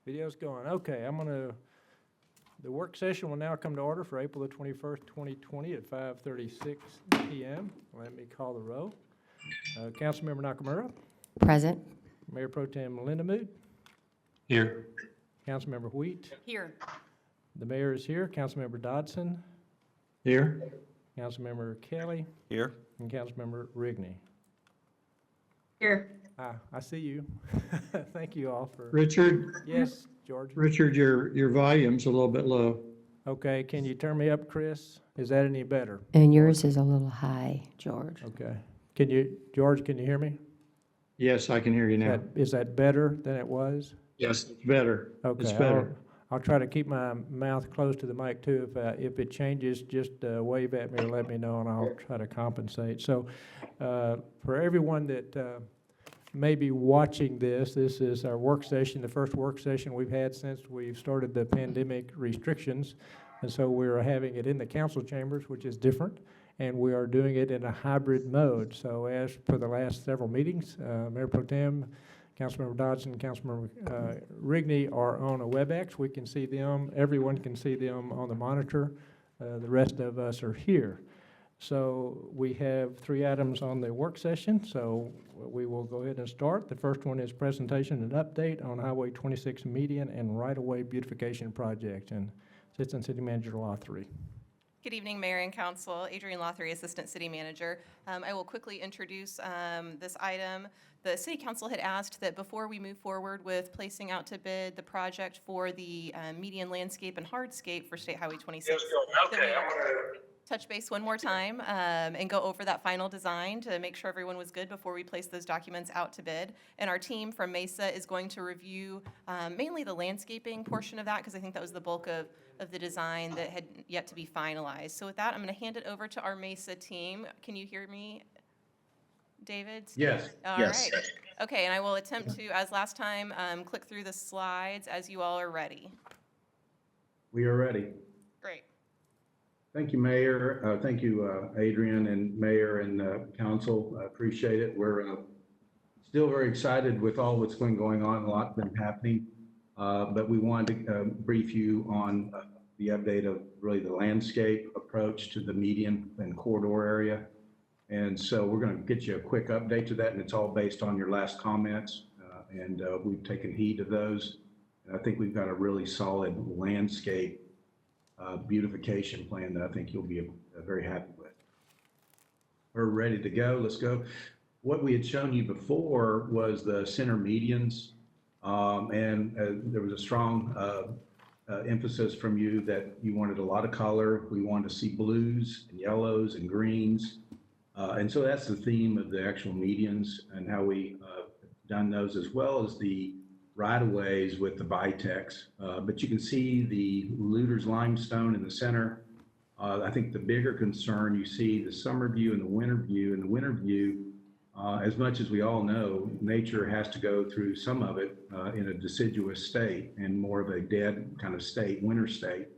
Video's going. Okay, the work session will now come to order for April the 21st, 2020 at 5:36 p.m. Let me call the roll. Councilmember Nakamura. Present. Mayor Pro Tem Lindamood. Here. Councilmember Wheat. Here. The mayor is here. Councilmember Dodson. Here. Councilmember Kelly. Here. And Councilmember Rigney. Here. I see you. Thank you all for. Richard, Yes, George. Richard, your volume's a little bit low. Okay, can you turn me up, Chris? Is that any better? And yours is a little high, George. Okay. George, can you hear me? Yes, I can hear you now. Is that better than it was? Yes, it's better. Okay. It's better. I'll try to keep my mouth close to the mic too. If it changes, just wave at me or let me know, and I'll try to compensate. So, for everyone that may be watching this is our work session, the first work session we've had since we've started the pandemic restrictions, and so we're having it in the council chambers, which is different, and we are doing it in a hybrid mode. So, as for the last several meetings, Mayor Pro Tem, Councilmember Dodson, Councilmember Rigney are on a WebEx. We can see them. Everyone can see them on the monitor. The rest of us are here. So we have 3 items on the work session, so we will go ahead and start. The first one is presentation and update on Highway 26 median and right-of-way beautification project, and Assistant City Manager Law 3. Good evening, Mayor and Council. Adrienne Lothery, Assistant City Manager. I will quickly introduce this item. The City Council had asked that before we move forward with placing out to bid the project for the median landscape and hardscape for State Highway 26, that we touch base one more time and go over that final design to make sure everyone was good before we place those documents out to bid. And our team from Mesa is going to review mainly the landscaping portion of that, because I think that was the bulk of the design that had yet to be finalized. So with that, I'm going to hand it over to our Mesa team. Can you hear me, David? Yes. All right. Okay, and I will attempt to, as last time, click through the slides as you all are ready. We are ready. Great. Thank you, Mayor. Thank you, Adrienne and Mayor and Council. I appreciate it. We're still very excited with all what's been going on. A lot been happening, but we wanted to brief you on the update of really the landscape approach to the median and corridor area. And so we're going to get you a quick update to that, and it's all based on your last comments, and we've taken heed of those. And I think we've got a really solid landscape beautification plan that I think you'll be very happy with. We're ready to go. Let's go. What we had shown you before was the center medians, and there was a strong emphasis from you that you wanted a lot of color. We wanted to see blues and yellows and greens. And so that's the theme of the actual medians and how we done those, as well as the right-of-ways with the Vitex. But you can see the Luder's limestone in the center. I think the bigger concern, you see the summer view and the winter view. In the winter view, as much as we all know, nature has to go through some of it in a deciduous state and more of a dead kind of state, winter state.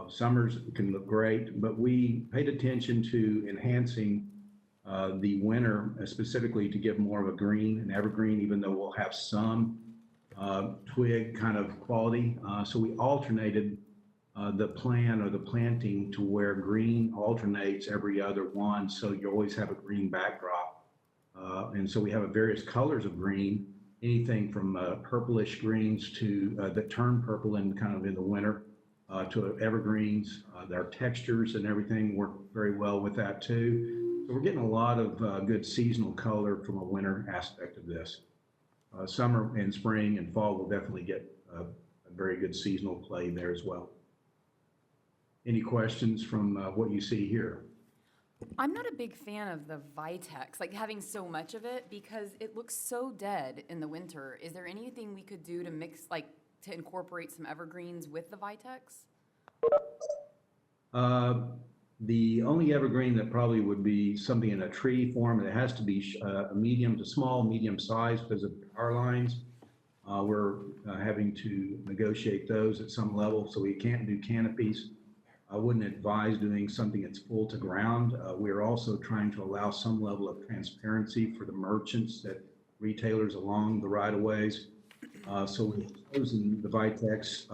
Summers can look great, but we paid attention to enhancing the winter specifically to give more of a green, an evergreen, even though we'll have some twig kind of quality. So we alternated the plan or the planting to where green alternates every other one, so you always have a green backdrop. And so we have various colors of green, anything from purplish greens to that turn purple in kind of in the winter to evergreens. Their textures and everything work very well with that too. So we're getting a lot of good seasonal color from a winter aspect of this. Summer and spring and fall will definitely get a very good seasonal play there as well. Any questions from what you see here? I'm not a big fan of the Vitex, like having so much of it, because it looks so dead in the winter. Is there anything we could do to mix, like to incorporate some evergreens with the Vitex? The only evergreen that probably would be something in a tree form, and it has to be a medium to small, medium size because of power lines. We're having to negotiate those at some level, so we can't do canopies. I wouldn't advise doing something that's full to ground. We're also trying to allow some level of transparency for the merchants, that retailers along the right-of-ways. So we've chosen the Vitex.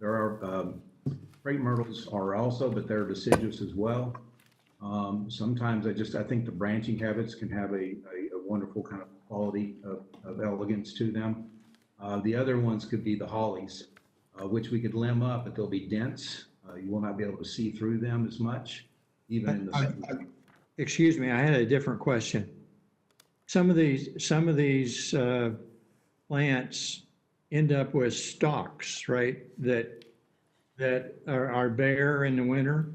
There are, crepe myrtles are also, but they're deciduous as well. Sometimes I think the branching habits can have a wonderful kind of quality of elegance to them. The other ones could be the hollies, which we could limb up, but they'll be dense. You will not be able to see through them as much, even in the summer. Excuse me, I had a different question. Some of these plants end up with stalks, right? That are bare in the winter,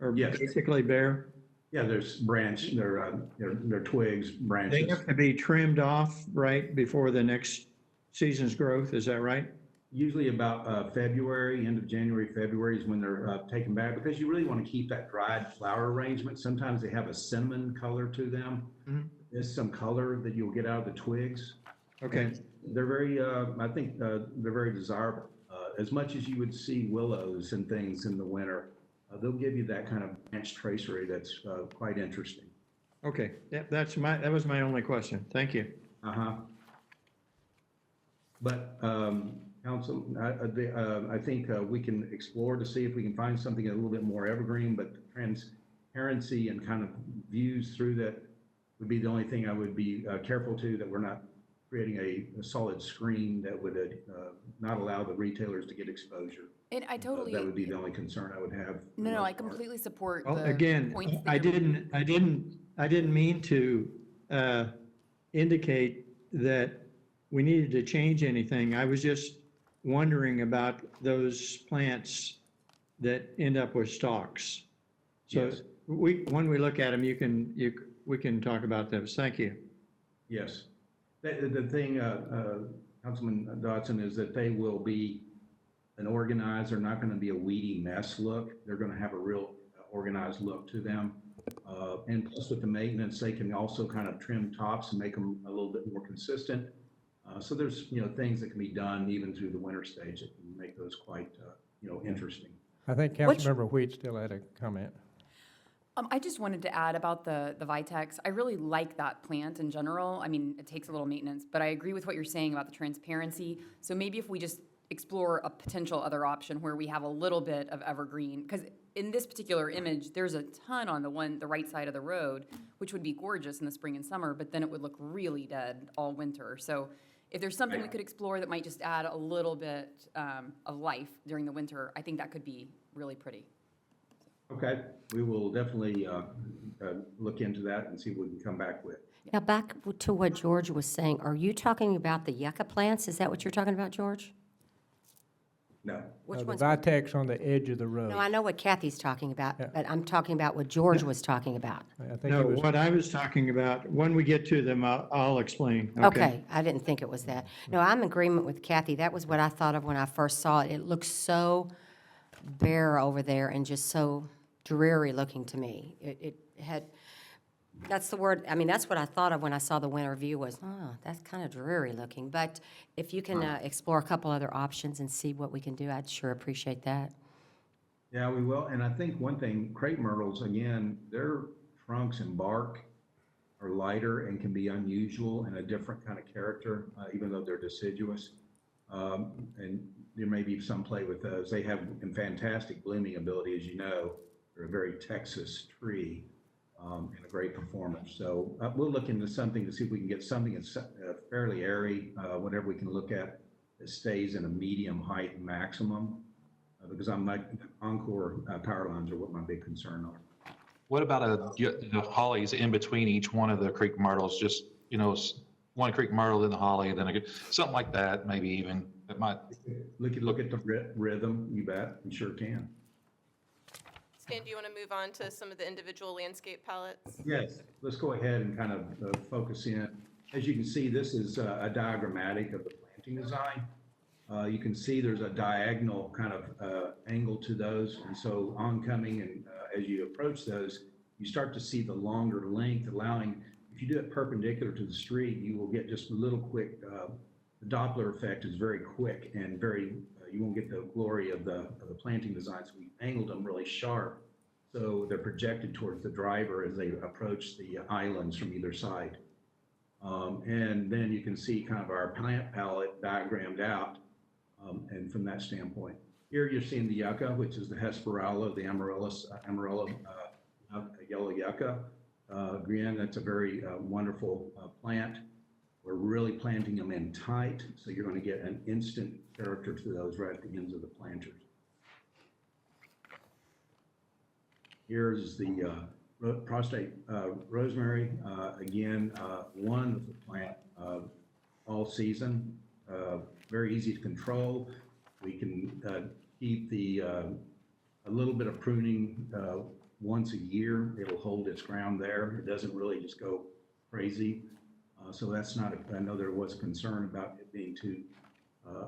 or Yes. basically bare. Yeah, there's they're twigs, They branches. have to be trimmed off right before the next season's growth. Is that right? Usually about February, end of January, February is when they're taken back, because you really want to keep that dried flower arrangement. Sometimes they have a cinnamon color to them. Mhm. There's some color that you'll get out of the twigs. Okay. And they're very, I think they're very desirable. As much as you would see willows and things in the winter, they'll give you that kind of branch tracery that's quite interesting. Okay. That was my only question. Thank you. Uh-huh. But, Council, I think we can explore to see if we can find something a little bit more evergreen, but transparency and kind of views through that would be the only thing I would be careful to, that we're not creating a solid screen that would not allow the retailers to get exposure. And I totally, That would be the only concern I would have. for the no, most I part. completely support Well, the again, points that I you're didn't mean to indicate that we needed to change anything. I was just wondering about those plants that end up with stalks. So Yes. when we look at them, we can talk about those. Thank you. Yes. The thing, Councilman Dodson, is that they will be an organized, they're not going to be a weedy mess look. They're going to have a real organized look to them. And plus with the maintenance, they can also kind of trim tops and make them a little bit more consistent. So there's, things that can be done even through the winter stage that can make those quite, interesting. I think Councilmember Wheat still had a comment. I just wanted to add about the Vitex. I really like that plant in general. I mean, it takes a little maintenance, but I agree with what you're saying about the transparency. So maybe if we just explore a potential other option where we have a little bit of evergreen, because in this particular image, there's a ton on the right side of the road, which would be gorgeous in the spring and summer, but then it would look really dead all winter. So if there's something we could explore that might just add a little bit of life during the winter, I think that could be really pretty. Okay, we will definitely look into that and see what we can come back with. Now, back to what George was saying, are you talking about the yucca plants? Is that what you're talking about, George? No. Which The ones? Vitex on the edge of the road. No, I know what Kathy's talking about, Yeah. but I'm talking about what George was talking about. I think No, it was, what I was talking about, when we get to them, I'll explain. Okay, I didn't think it was that. No, I'm in agreement with Kathy. That was what I thought of when I first saw it. It looked so bare over there and just so dreary looking to me. It had, that's the word, I mean, that's what I thought of when I saw the winter view was, oh, that's kind of dreary looking. But if you can explore a couple other options and see what we can do, I'd sure appreciate that. Yeah, we will. And I think one thing, crepe myrtles, again, their trunks and bark are lighter and can be unusual and a different kind of character, even though they're deciduous. And there may be some play with those. They have fantastic blooming ability, as you know. They're a very Texas tree and a great performer. So we'll look into something to see if we can get something that's fairly airy, whatever we can look at that stays in a medium height maximum. Because the Encore power lines are what my big concern are. What about the hollies in between each one of the creek myrtles? Just, one creek myrtle, then the holly, and then something like that, maybe even, that might. Look at the rhythm, you bet, you sure can. Stan, do you want to move on to some of the individual landscape palettes? Yes, let's go ahead and kind of focus in. As you can see, this is a diagrammatic of the planting design. You can see there's a diagonal kind of angle to those. And so oncoming and as you approach those, you start to see the longer length, allowing, if you do it perpendicular to the street, you will get just a little quick, the Doppler effect is very quick and very, you won't get the glory of the planting designs. We angled them really sharp. So they're projected towards the driver as they approach the islands from either side. And then you can see kind of our plant palette diagrammed out, and from that standpoint. Here you're seeing the yucca, which is the Hesperella, the Amarella yellow yucca. Again, that's a very wonderful plant. We're really planting them in tight, so you're going to get an instant character to those right at the ends of the planters. Here's the prostate rosemary. Again, wonderful plant all season, very easy to control. We can keep a little bit of pruning once a year. It'll hold its ground there. It doesn't really just go crazy. So that's not, I know there was concern about it being too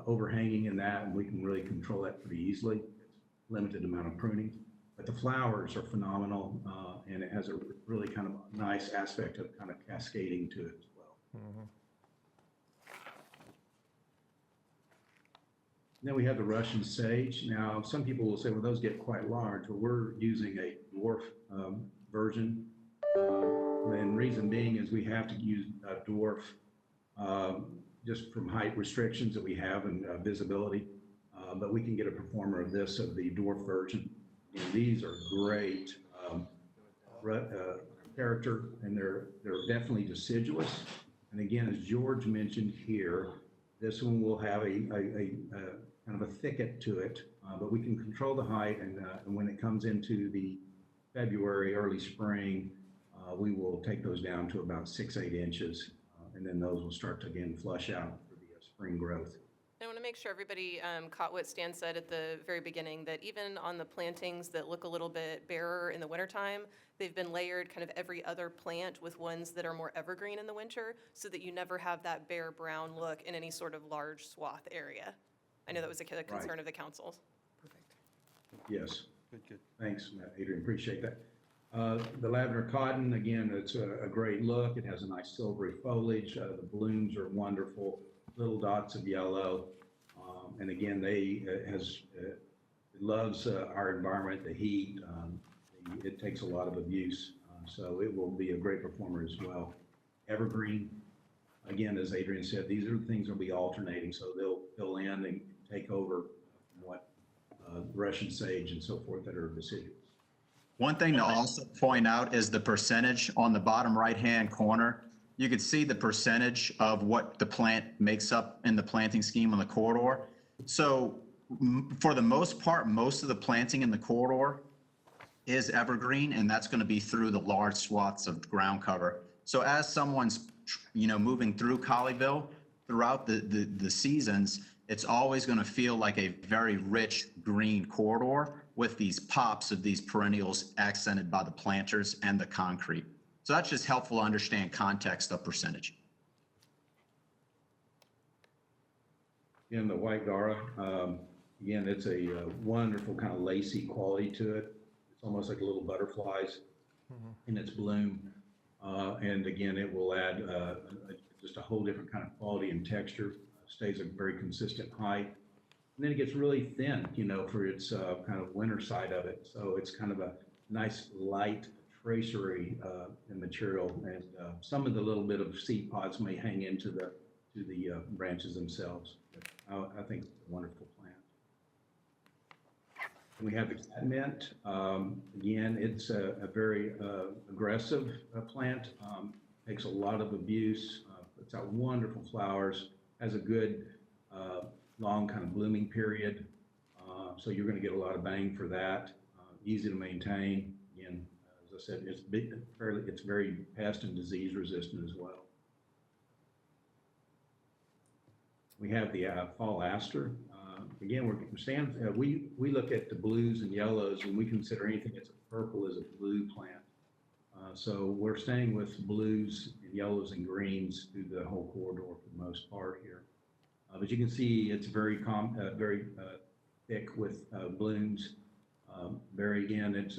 overhanging in that, and we can really control that pretty easily. It's limited amount of pruning. But the flowers are phenomenal, and it has a really kind of nice aspect of kind of cascading to it as well. Then we have the Russian sage. Now, some people will say, well, those get quite large. Well, we're using a dwarf version. And reason being is we have to use a dwarf just from height restrictions that we have and visibility. But we can get a performer of this, of the dwarf version. And these are great character, and they're definitely deciduous. And again, as George mentioned here, this one will have a kind of a thicket to it, but we can control the height, and when it comes into the February, early spring, we will take those down to about 6-8 inches, and then those will start to again flush out for the spring growth. I want to make sure everybody caught what Stan said at the very beginning, that even on the plantings that look a little bit barer in the wintertime, they've been layered kind of every other plant with ones that are more evergreen in the winter, so that you never have that bare brown look in any sort of large swath area. I know that was a concern of the council's. Yes. Good. Thanks, Adrian, appreciate that. The lavender cotton, again, it's a great look. It has a nice silvery foliage. The blooms are wonderful, little dots of yellow. And again, it loves our environment, the heat. It takes a lot of abuse, so it will be a great performer as well. Evergreen, again, as Adrian said, these are things that will be alternating, so they'll fill in and take over from what Russian sage and so forth that are deciduous. One thing to also point out is the percentage on the bottom right-hand corner. You can see the percentage of what the plant makes up in the planting scheme on the corridor. So for the most part, most of the planting in the corridor is evergreen, and that's going to be through the large swaths of ground cover. So as someone's, moving through Colleyville throughout the seasons, it's always going to feel like a very rich green corridor with these pops of these perennials accented by the planters and the concrete. So that's just helpful to understand context of percentage. In the white Gara, again, it's a wonderful kind of lacy quality to it. It's almost like little butterflies in its bloom. And again, it will add just a whole different kind of quality and texture. Stays a very consistent height. And then it gets really thin, for its kind of winter side of it. So it's kind of a nice light tracery in material, and some of the little bit of seed pods may hang into the branches themselves. I think it's a wonderful plant. We have the catmint. Again, it's a very aggressive plant. Takes a lot of abuse. Puts out wonderful flowers. Has a good long kind of blooming period. So you're going to get a lot of bang for that. Easy to maintain. Again, as I said, it's very pest and disease resistant as well. We have the fall aster. Again, we look at the blues and yellows, and we consider anything that's a purple as a blue plant. So we're staying with blues and yellows and greens through the whole corridor for the most part here. But you can see it's very thick with blooms. It's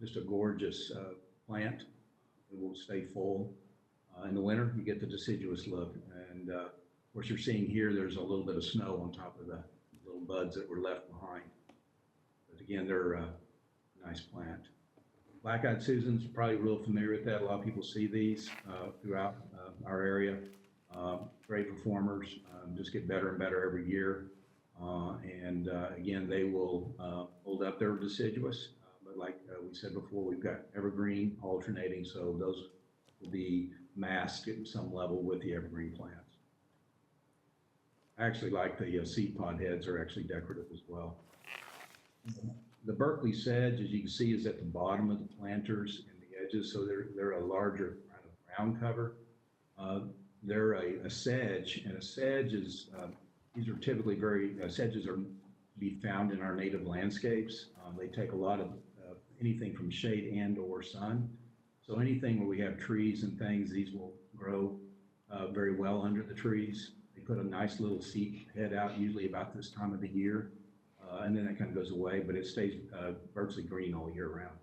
just a gorgeous plant. It will stay full. In the winter, you get the deciduous look. And of course, you're seeing here, there's a little bit of snow on top of the little buds that were left behind. But again, they're a nice plant. Black-eyed Susans, probably real familiar with that. A lot of people see these throughout our area. Great performers, just get better and better every year. Again, they will hold up their deciduous. But like we said before, we've got evergreen alternating, so those will be masked at some level with the evergreen plants. I actually like the seed pod heads are actually decorative as well. The Berkeley sedge, as you can see, is at the bottom of the planters and the edges, so they're a larger kind of ground cover. They're a sedge, and a sedge is, these are typically sedges are to be found in our native landscapes. They take a lot of anything from shade and or sun. So anything where we have trees and things, these will grow very well under the trees. They put a nice little seed head out usually about this time of the year, and then it kind of goes away, but it stays virtually green all year round.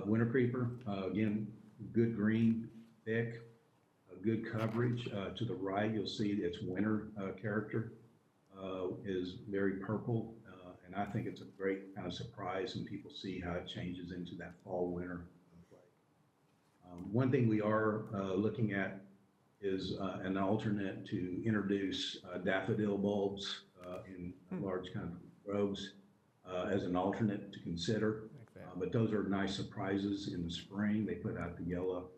Winter creeper, again, good green, thick, good coverage. To the right, you'll see its winter character is very purple, and I think it's a great kind of surprise when people see how it changes into that fall-winter flag. One thing we are looking at is an alternate to introduce daffodil bulbs in large kind of groves as an alternate to consider. But those are nice surprises in the spring. They put out the yellow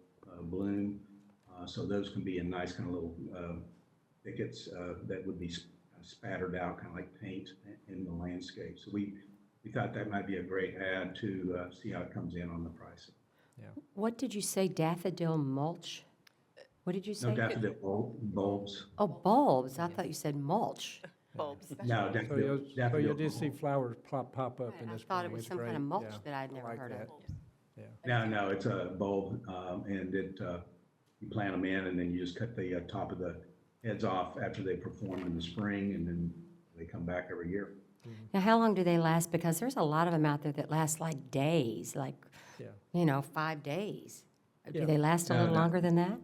bloom. So those can be in nice kind of little thickets that would be spattered out kind of like paint in the landscape. So we thought that might be a great add to see how it comes in on the pricing. What did you say, daffodil mulch? What did you No say? daffodil bulbs. Oh, bulbs. I thought you said mulch. Bulbs. No, So you'll daffodil just see bulbs. flowers pop up in the I spring. thought it was It's some kind great. of mulch Yeah, that I'd I never like heard that. of. No, it's a bulb, and you plant them in, and then you just cut the top of the heads off after they perform in the spring, and then they come back every year. Now, how long do they last? Because there's a lot of them out there that last like days, like, Yeah. 5 days. Do Yeah. they last a No, little no. longer than that?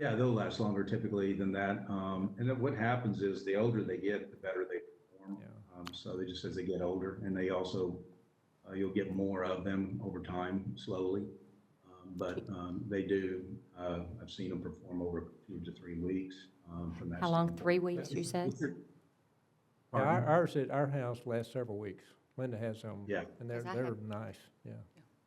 Yeah, they'll last longer typically than that. And then what happens is the older they get, the better they perform. Yeah. So they just as they get older, and they also, you'll get more of them over time slowly. But they do, I've seen them perform over 2 to 3 weeks from that. How long? standpoint. 3 weeks, you said? Yeah, Pardon? ours at our house lasts several weeks. Linda has some. Yeah. And 'Cause I they're had- nice, yeah.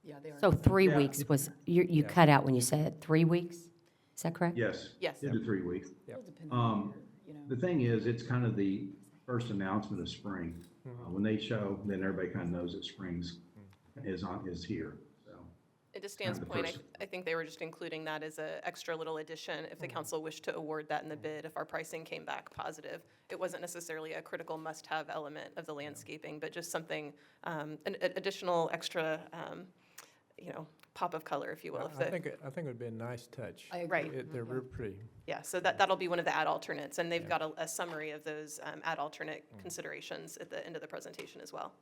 Yeah, they are. So 3 Yeah. weeks was, you Yeah. cut out when you said 3 weeks? Is that correct? Yes. Yes. 2 to 3 weeks. It'll depend on the year, you know. The thing is, it's kind of the first announcement of spring. When they show, then everybody kind of knows that spring's is here, so. And to Stan's the point, first- I think they were just including that as an extra little addition if the council wished to award that in the bid, if our pricing came back positive. It wasn't necessarily a critical must-have element of the landscaping, but just something, an additional extra, pop of color, if you will. I think it would be a nice touch. I agree. Right. They're real pretty. Yeah, so that'll be one of the add alternates, and they've got a summary of those add alternate considerations at the end of the presentation as well.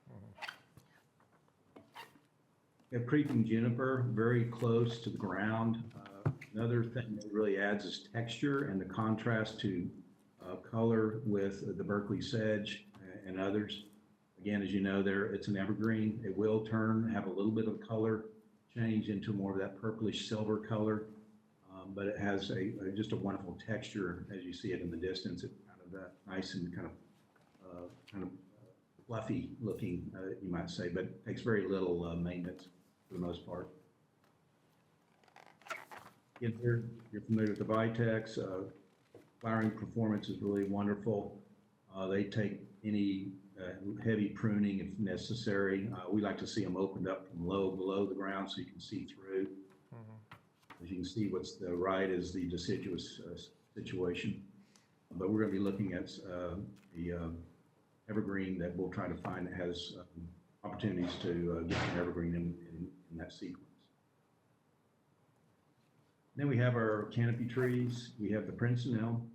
We have creeping juniper, very close to the ground. Another thing that really adds is texture and the contrast to color with the Berkeley sedge and others. Again, as you know, it's an evergreen. It will have a little bit of color change into more of that purplish silver color, but it has just a wonderful texture as you see it in the distance. It's kind of nice and kind of fluffy looking, you might say, but takes very little maintenance for the most part. In here, you're familiar with the Vitex. Flowering performance is really wonderful. They take any heavy pruning if necessary. We like to see them opened up from below the ground so you can see through. As you can see, what's the right is the deciduous situation. But we're going to be looking at the evergreen that we'll try to find that has opportunities to get an evergreen in that sequence. Then we have our canopy trees. We have the Princeton elm,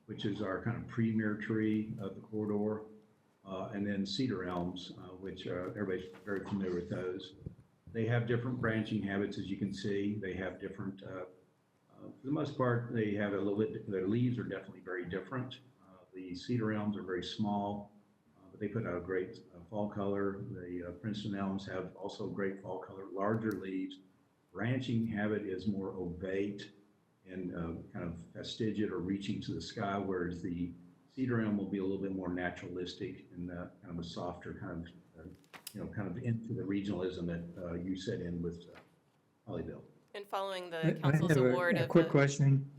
which is our kind of premier tree of the corridor, and then cedar elms, which everybody's very familiar with those. They have different branching habits, as you can see. They have different, for the most part, they have a little bit, their leaves are definitely very different. The cedar elms are very small, but they put out a great fall color. The Princeton elms have also great fall color, larger leaves, Ranching habit is more ovate and kind of fastigiate or reaching to the sky, whereas the cedar elm will be a little bit more naturalistic and kind of a softer kind of, kind of into the regionalism that you set in with Colleyville. And following the I council's have award a of quick the, question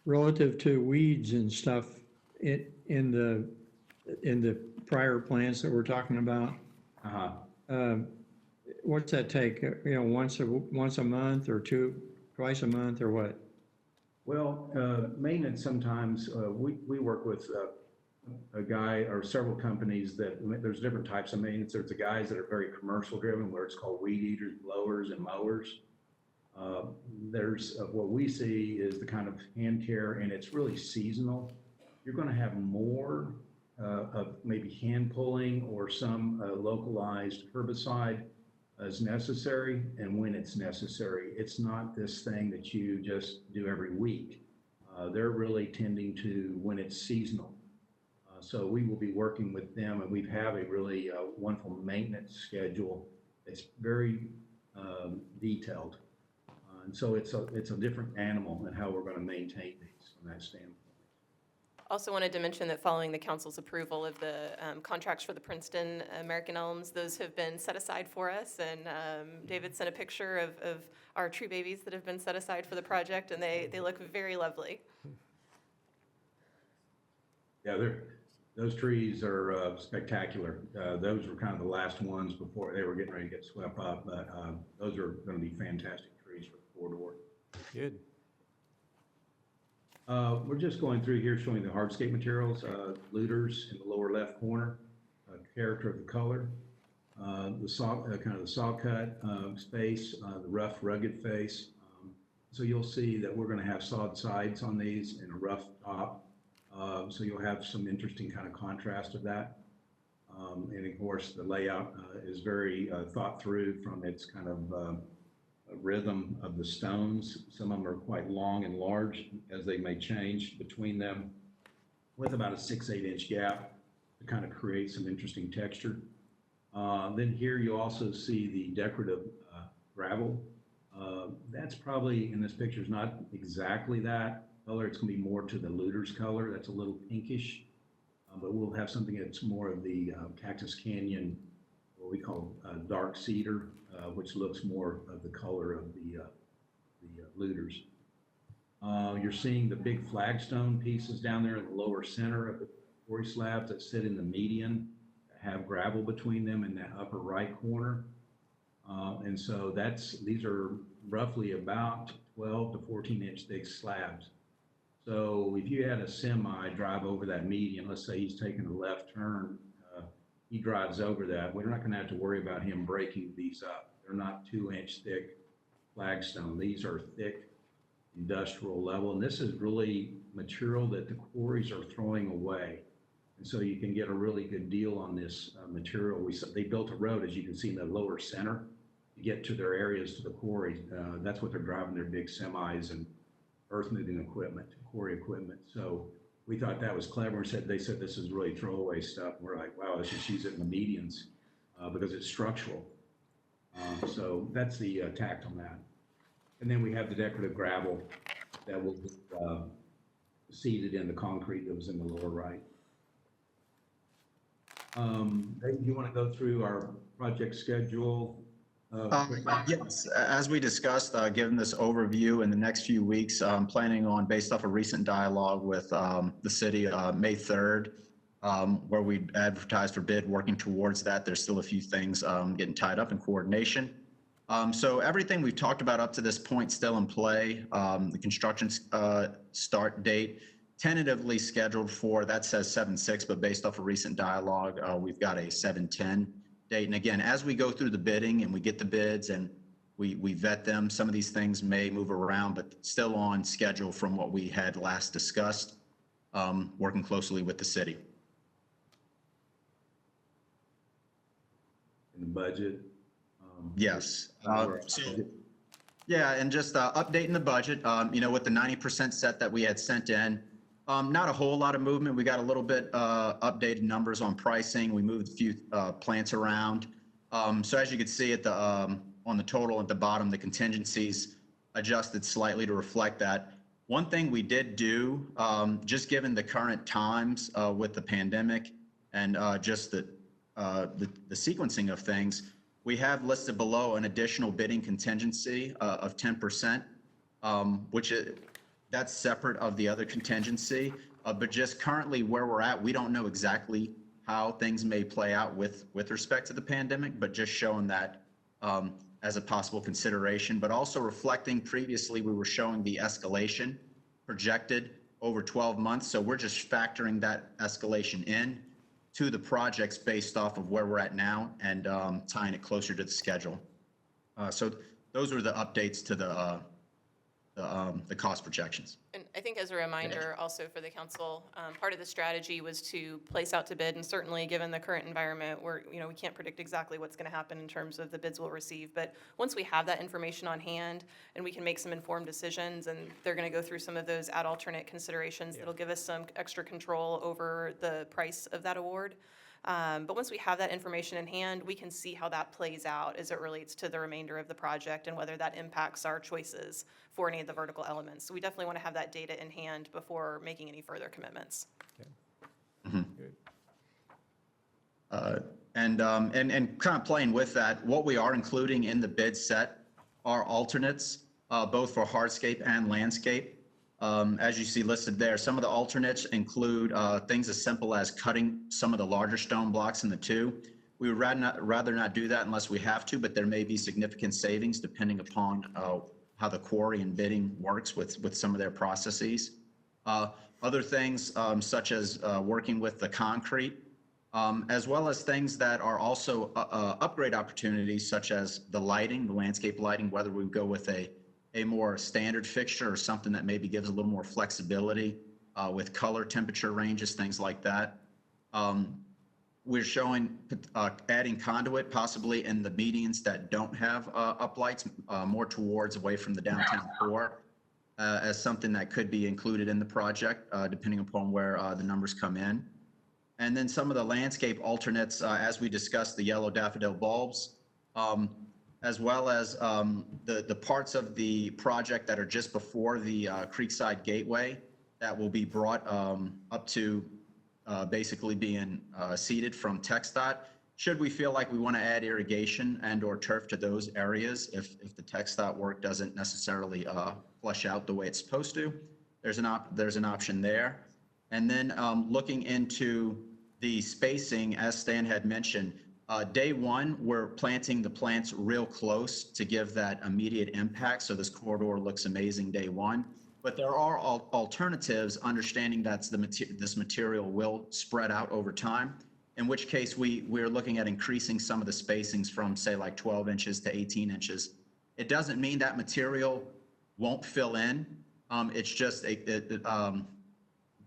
relative to weeds and stuff in the prior plants that we're talking about. What's that take? Once a month or twice a month or what? Well, maintenance sometimes, we work with a guy or several companies that, there's different types of maintenance. There's the guys that are very commercial driven where it's called weed eaters, blowers, and mowers. There's what we see is the kind of hand care, and it's really seasonal. You're going to have more of maybe hand pulling or some localized herbicide as necessary, and when it's necessary. It's not this thing that you just do every week. They're really tending to when it's seasonal. So we will be working with them, and we have a really wonderful maintenance schedule. It's very detailed. And so it's a different animal and how we're going to maintain these from that standpoint. also wanted to mention that following the council's approval of the contracts for the Princeton American elms, those have been set aside for us. And David sent a picture of our tree babies that have been set aside for the project, and they look very lovely. Yeah, those trees are spectacular. Those were kind of the last ones before they were getting ready to get swept up, but those are going to be fantastic trees for the corridor. Good. We're just going through here showing the hardscape materials, looters in the lower left corner, character of the color, the saw, kind of the saw cut space, the rough rugged face. So you'll see that we're going to have sawed sides on these and a rough top. So you'll have some interesting kind of contrast of that. And of course, the layout is very thought through from its kind of rhythm of the stones. Some of them are quite long and large as they may change between them with about a 6-8 inch gap to kind of create some interesting texture. Then here you also see the decorative gravel. That's probably in this picture is not exactly that color. It's going to be more to the Luter's color. That's a little pinkish, but we'll have something that's more of the Cactus Canyon, what we call dark cedar, which looks more of the color of the Luter's. You're seeing the big flagstone pieces down there in the lower center of the quarry slabs that sit in the median, have gravel between them in that upper right corner. And so these are roughly about 12 to 14 inch thick slabs. So if you had a semi drive over that median, let's say he's taking a left turn, he drives over that, we're not going to have to worry about him breaking these up. They're not 2 inch thick flagstone. These are thick industrial level, and this is really material that the quarries are throwing away. And so you can get a really good deal on this material. They built a road, as you can see in the lower center, to get to their areas to the quarry. That's what they're driving their big semis and earth moving equipment, quarry equipment. So we thought that was clever. They said this is really throwaway stuff. And we're like, wow, let's just use it in the medians because it's structural. So that's the tact on that. And then we have the decorative gravel that will be seeded in the concrete that was in the lower right. David, you want to go through our project schedule? Yes, as we discussed, given this overview in the next few weeks, I'm planning on, based off a recent dialogue with the city, May 3rd, where we advertised for bid, working towards that. There's still a few things getting tied up in coordination. So everything we've talked about up to this point still in play. The construction start date tentatively scheduled for, that says 7/6, but based off a recent dialogue, we've got a 7/10 date. And again, as we go through the bidding and we get the bids and we vet them, some of these things may move around, but still on schedule from what we had last discussed, working closely with the city. In the budget? Yes. Yeah, and just updating the budget, with the 90% set that we had sent in, not a whole lot of movement. We got a little bit updated numbers on pricing. We moved a few plants around. So as you can see at the on on the total at the bottom, the contingencies adjusted slightly to reflect that. One thing we did do, just given the current times with the pandemic and just the sequencing of things, we have listed below an additional bidding contingency of 10%, that's separate of the other contingency. But just currently where we're at, we don't know exactly how things may play out with respect to the pandemic, but just showing that as a possible consideration, but also reflecting previously we were showing the escalation projected over 12 months. So we're just factoring that escalation in to the projects based off of where we're at now and tying it closer to the schedule. So those were the updates to the cost projections. And I think as a reminder also for the council, part of the strategy was to place out to bid, and certainly given the current environment where, we can't predict exactly what's going to happen in terms of the bids we'll receive. But once we have that information on hand and we can make some informed decisions, and they're going to go through some of those ad alternate considerations that'll give us some extra control over the price of that award. But once we have that information in hand, we can see how that plays out as it relates to the remainder of the project and whether that impacts our choices for any of the vertical elements. So we definitely want to have that data in hand before making any further commitments. Good. And kind of playing with that, what we are including in the bid set are alternates, both for hardscape and landscape. As you see listed there, some of the alternates include things as simple as cutting some of the larger stone blocks in the two. We would rather not do that unless we have to, but there may be significant savings depending upon how the quarry and bidding works with some of their processes. Other things such as working with the concrete, as well as things that are also upgrade opportunities such as the lighting, the landscape lighting, whether we go with a more standard fixture or something that maybe gives a little more flexibility with color, temperature ranges, things like that. We're showing adding conduit possibly in the medians that don't have uplights, more towards away from the downtown core as something that could be included in the project depending upon where the numbers come in. And then some of the landscape alternates, as we discussed, the yellow daffodil bulbs, as well as the parts of the project that are just before the Creekside Gateway that will be brought up to basically being seeded from TxDOT. Should we feel like we want to add irrigation and or turf to those areas, if the TxDOT work doesn't necessarily flush out the way it's supposed to, there's an option there. And then looking into the spacing, as Stan had mentioned, day one, we're planting the plants real close to give that immediate impact. So this corridor looks amazing day one. But there are alternatives, understanding that this material will spread out over time, in which case we're looking at increasing some of the spacings from, say, like 12 inches to 18 inches. It doesn't mean that material won't fill in. It's just it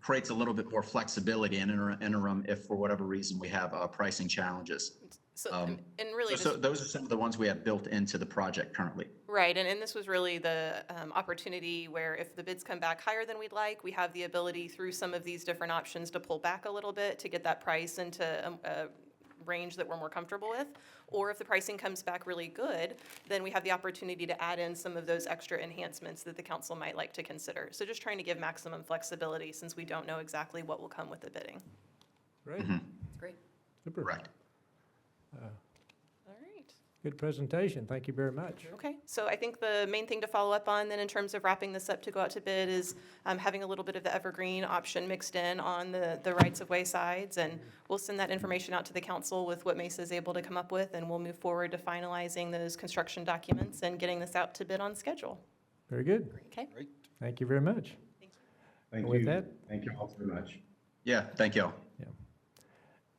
creates a little bit more flexibility in interim if for whatever reason we have pricing challenges. So, and really, so those are some of the ones we have built into the project currently. right, and this was really the opportunity where if the bids come back higher than we'd like, we have the ability through some of these different options to pull back a little bit to get that price into a range that we're more comfortable with. Or if the pricing comes back really good, then we have the opportunity to add in some of those extra enhancements that the council might like to consider. So just trying to give maximum flexibility since we don't know exactly what will come with the bidding. Great. That's great. Super. Correct. All right. Good presentation. Thank you very much. Okay, so I think the main thing to follow up on then in terms of wrapping this up to go out to bid is having a little bit of the evergreen option mixed in on the rights-of-way sides, and we'll send that information out to the council with what Mesa is able to come up with, and we'll move forward to finalizing those construction documents and getting this out to bid on schedule. Very good. Okay? Thank you very much. Thank With you. that- Thank you all very much. Yeah, thank you all.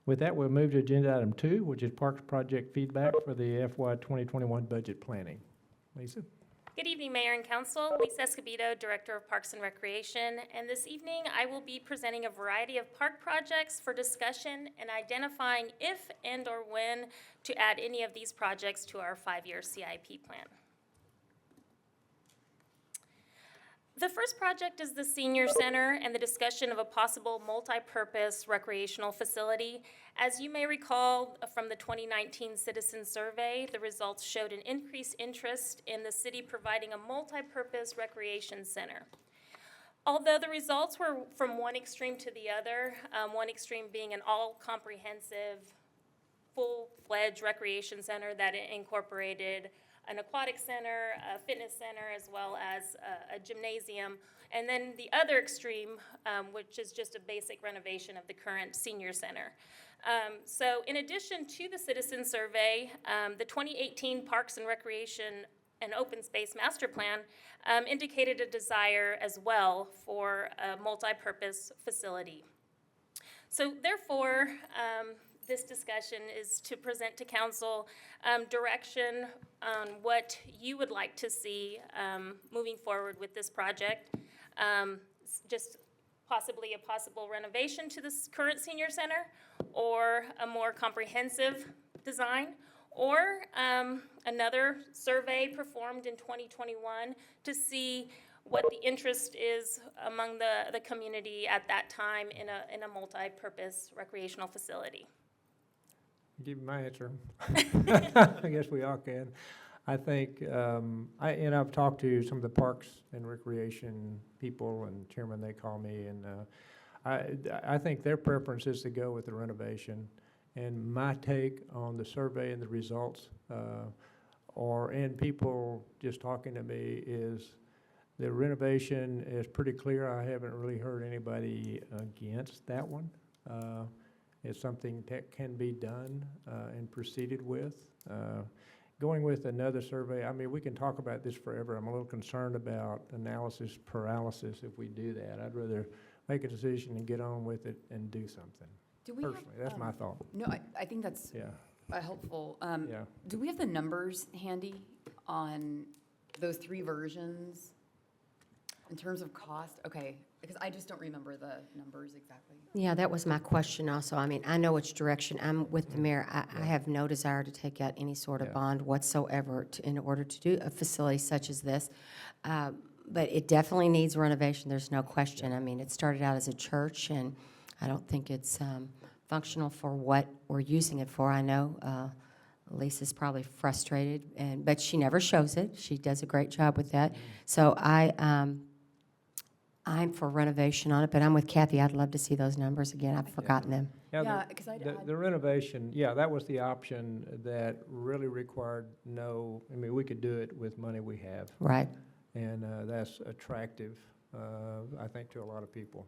With that, we'll move to agenda item 2, which is Parks Project feedback for the FY 2021 budget planning. Lisa? Good evening, Mayor and Council. Lisa Escobedo, Director of Parks and Recreation. And this evening, I will be presenting a variety of park projects for discussion and identifying if and or when to add any of these projects to our 5-year CIP plan. The first project is the senior center and the discussion of a possible multi-purpose recreational facility. As you may recall from the 2019 citizen survey, the results showed an increased interest in the city providing a multi-purpose recreation center. Although the results were from one extreme to the other, one extreme being an all-comprehensive, full-fledged recreation center that incorporated an aquatic center, a fitness center, as well as a gymnasium. And then the other extreme, which is just a basic renovation of the current senior center. So in addition to the citizen survey, the 2018 Parks and Recreation and Open Space Master Plan indicated a desire as well for a multi-purpose facility. So therefore, this discussion is to present to council direction on what you would like to see moving forward with this project. Just possibly a possible renovation to this current senior center, or a more comprehensive design, or another survey performed in 2021 to see what the interest is among the community at that time in a multi-purpose recreational facility. Give you my answer. I guess we all can. I think, I've talked to some of the Parks and Recreation people and chairman, they call me, and I think their preference is to go with the renovation. And my take on the survey and the results, and people just talking to me, is the renovation is pretty clear. I haven't really heard anybody against that one. It's something that can be done and proceeded with. Going with another survey, I mean, we can talk about this forever. I'm a little concerned about analysis paralysis if we do that. I'd rather make a decision and get on with it and do something. Do we have, Personally, that's my thought. No, I think that's Yeah, helpful. yeah. Do we have the numbers handy on those three versions in terms of cost? Okay, because I just don't remember the numbers exactly. Yeah, that was my question also. I mean, I know which direction. I'm with the mayor. I have no desire to take out any sort of Yeah. bond whatsoever in order to do a facility such as this. But it definitely needs renovation, there's no question. I mean, it started out as a church, and I don't think it's functional for what we're using it for. I know Lisa's probably frustrated, but she never shows it. She does a great job with that. So I'm for renovation on it, but I'm with Kathy. I'd love to see those numbers again. I've forgotten them. Yeah, 'cause I'd- The renovation, yeah, that was the option that really required I mean, we could do it with money we have. Right. And that's attractive, I think, to a lot of people.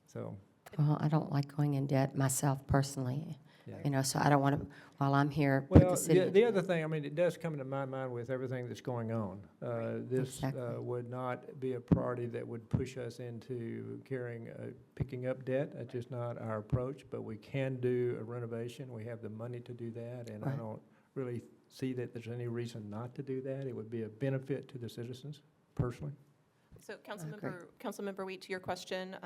So, Well, I don't like going in debt myself personally, yeah. so I don't want to, while I'm here, put Well, the city. the other thing, I mean, it does come to my mind with everything that's going on. This Exactly. would not be a priority that would push us into picking up debt. That's just not our approach, but we can do a renovation. We have the money to do that, and I Right. don't really see that there's any reason not to do that. It would be a benefit to the citizens, personally. So Councilmember Wheat, to your question,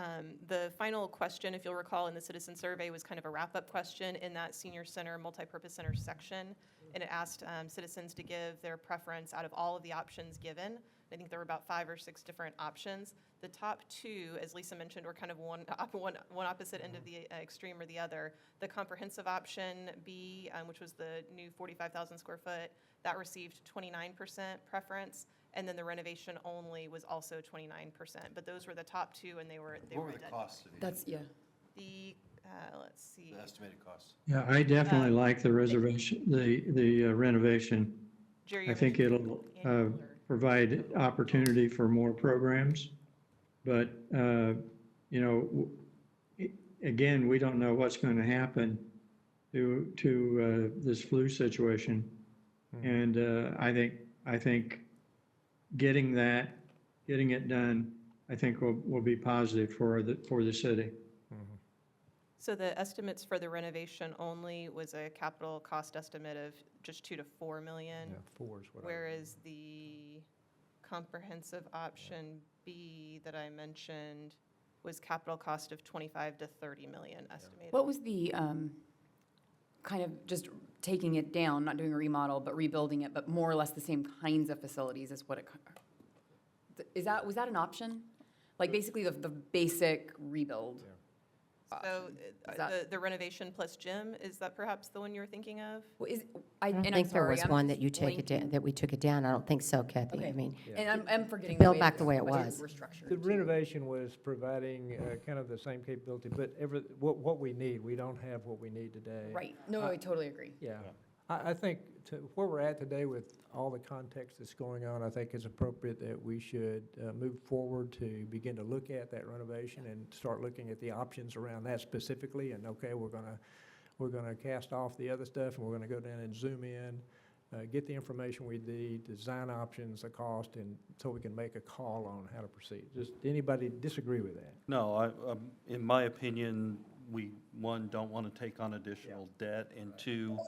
the final question, if you'll recall, in the citizen survey was kind of a wrap-up question in that senior center, multipurpose center section. And it asked citizens to give their preference out of all of the options given. I think there were about 5 or 6 different options. The top 2, as Lisa mentioned, were kind of one opposite end of the extreme or the other. The comprehensive option B, which was the new 45,000 square foot, that received 29% preference. And then the renovation only was also 29%. But those were the top 2, and they were What were the identical. costs of each? That's, yeah. The, let's see. The estimated costs? Yeah, I definitely like the reservation, the renovation. Jerry, I you're think mentioning it'll annual or- provide opportunity for more programs. But, again, we don't know what's going to happen to this flu situation. And I think getting it done, I think will be positive for the city. So the estimates for the renovation only was a capital cost estimate of just $2 to $4 million. Yeah, 4 is what I. Whereas the comprehensive option B that I mentioned was capital cost of 25 to 30 million estimated. What was the, kind of just taking it down, not doing a remodel, but rebuilding it, but more or less the same kinds of facilities is what it, Was that an option? Like basically the basic rebuild? So Is that- the renovation plus gym, is that perhaps the one you were thinking of? Well, I don't and I'm think there sorry, was I'm one just that you take it down, blanking. that we took it down. I don't think so, Kathy. Okay. I mean, And I'm forgetting. build back the way it budgets was. were structured, The too. renovation was providing kind of the same capability, but what we need, we don't have what we need today. Right, no, I totally agree. Yeah. I think to where we're at today with all the context that's going on, I think it's appropriate that we should move forward to begin to look at that renovation and start looking at the options around that specifically. And okay, we're gonna cast off the other stuff and we're gonna go down and zoom in, get the information we need, design options, the cost, and so we can make a call on how to proceed. Just anybody disagree with that? No, in my opinion, we, one, don't want to take on additional debt, and two,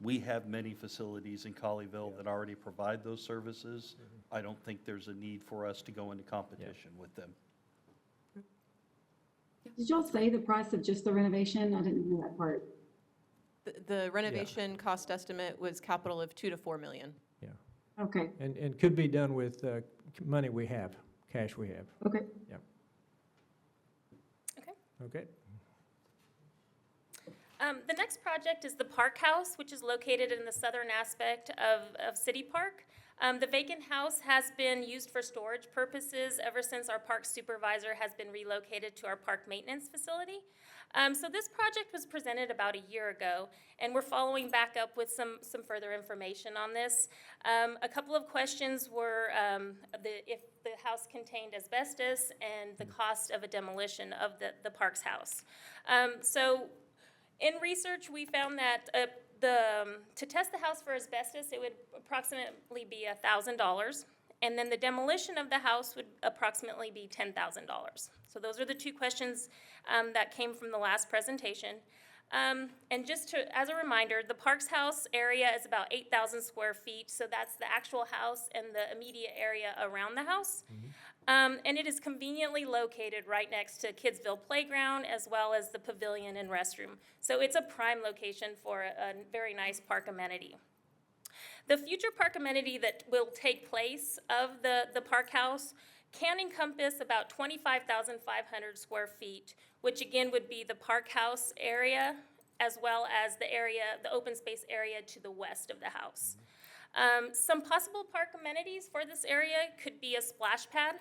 we have many facilities in Colleyville that already provide those services. I don't think there's a need for us to go into competition with them. Did y'all say the price of just the renovation? I didn't hear that part. The renovation cost estimate was capital of 2 to 4 million. Yeah. Okay, And could be done with money we have, cash we have. okay. Okay? The next project is the Park House, which is located in the southern aspect of City Park. The vacant house has been used for storage purposes ever since our park supervisor has been relocated to our park maintenance facility. So this project was presented about a year ago, and we're following back up with some further information on this. A couple of questions were if the house contained asbestos and the cost of a demolition of the park's house. So in research, we found that to test the house for asbestos, it would approximately be $1,000, and then the demolition of the house would approximately be $10,000. So those are the two questions that came from the last presentation. And just as a reminder, the Parks House area is about 8,000 square feet, so that's the actual house and the immediate area around the house. And it is conveniently located right next to Kidsville Playground as well as the pavilion and restroom. So it's a prime location for a very nice park amenity. The future park amenity that will take place of the Park House can encompass about 25,500 square feet, which again would be the Park House area as well as the open space area to the west of the house. Some possible park amenities for this area could be a splash pad,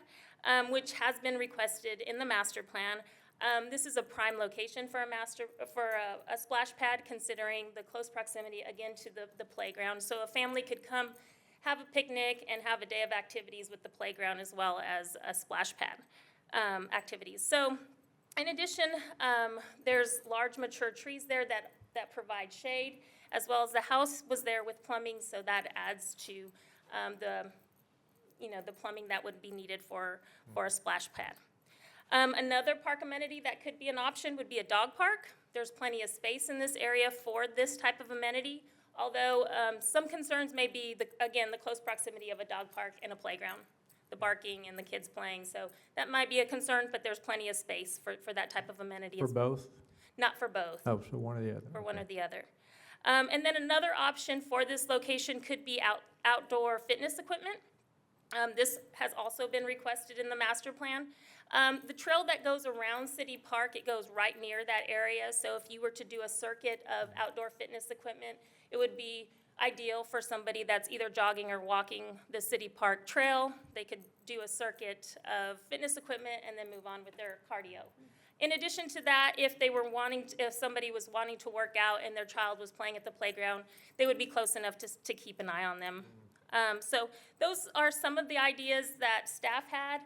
which has been requested in the master plan. This is a prime location for a splash pad, considering the close proximity again to the playground. So a family could come have a picnic and have a day of activities with the playground as well as a splash pad activities. So in addition, there's large mature trees there that provide shade, as well as the house was there with plumbing, so that adds to the plumbing that would be needed for a splash pad. Another park amenity that could be an option would be a dog park. There's plenty of space in this area for this type of amenity, although some concerns may be, the close proximity of a dog park and a playground, the barking and the kids playing. So that might be a concern, but there's plenty of space for that type of amenity. For both? Not for both. Oh, so one or the other? For one Okay. or the other. And then another option for this location could be outdoor fitness equipment. This has also been requested in the master plan. The trail that goes around City Park, it goes right near that area. So if you were to do a circuit of outdoor fitness equipment, it would be ideal for somebody that's either jogging or walking the City Park trail. They could do a circuit of fitness equipment and then move on with their cardio. In addition to that, if somebody was wanting to work out and their child was playing at the playground, they would be close enough to keep an eye on them. So those are some of the ideas that staff had.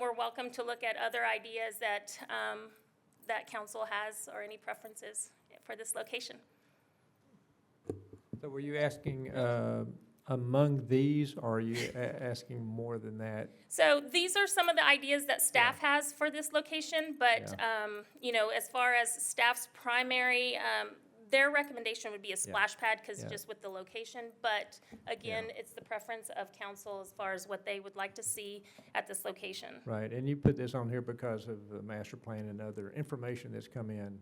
We're welcome to look at other ideas that council has or any preferences for this location. So were you asking among these, or are you asking more than that? So these are some of the ideas that staff has for this location, but, as far as staff's primary, their recommendation would be a splash pad, because just with the location, but again, it's the preference of council as far as what they would like to see at this location. Right, and you put this on here because of the master plan and other information that's come in,